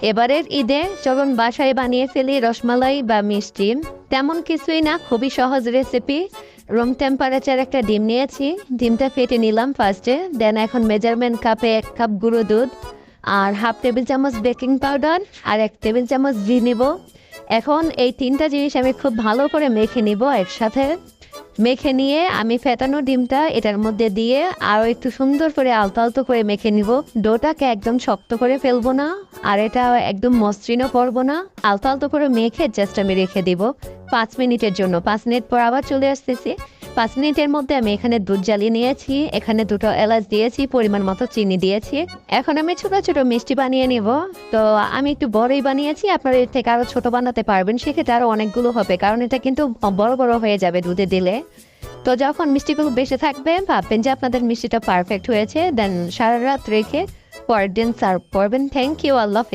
এবারের ঈদে যখন বাসায় বানিয়ে ফেলি রসমালাই বা মিষ্টি, তেমন কিছুই না, খুবই সহজ রেসিপি। রুম টেম্পারেচার একটা ডিম নিয়েছি, ডিমটা ফেটে নিলাম ফার্স্টে, দেন এখন মেজারমেন্ট কাপে 1 কাপ গুঁড়ো দুধ আর হাফ টেবিল চামচ বেকিং পাউডার আর 1 টেবিল চামচ ঘি নিব। এখন এই 3টা জিনিস আমি খুব ভালো করে মেখে নিব একসাথে। মেখে নিয়ে আমি ফেটানো ডিমটা এটার মধ্যে দিয়ে আরও একটু সুন্দর করে আলতো আলতো করে মেখে নিব। ডোটাকে একদম শক্ত করে ফেলবো না, আর এটা একদম মসৃণও করবো না। আলতো আলতো করে মেখে জাস্ট আমি রেখে দিব 5 মিনিটের জন্য। 5 মিনিট পর আবার চলে আসতেছি। 5 মিনিটের মধ্যে আমি এখানে দুধ জ্বালিয়ে নিয়েছি, এখানে 2টো এলাচ দিয়েছি, পরিমাণ মতো চিনি দিয়েছি। এখন আমি ছোট ছোট মিষ্টি বানিয়ে নিব। তো আমি একটু বড়ই বানিয়েছি, আপনারা এর থেকে আরো ছোট বানাতে পারবেন, সেক্ষেত্রে আরো অনেকগুলো হবে, কারণ এটা কিন্তু বড় বড় হয়ে যাবে দুধে দিলে। তো যখন মিষ্টিগুলো বেশি থাকবে, ভাববেন যে আপনাদের মিষ্টিটা পারফেক্ট হয়েছে, দেন সারা রাত রেখে পরের দিন সার্ভ করবেন। থ্যাংক ইউ, আল্লাহ হাফেজ।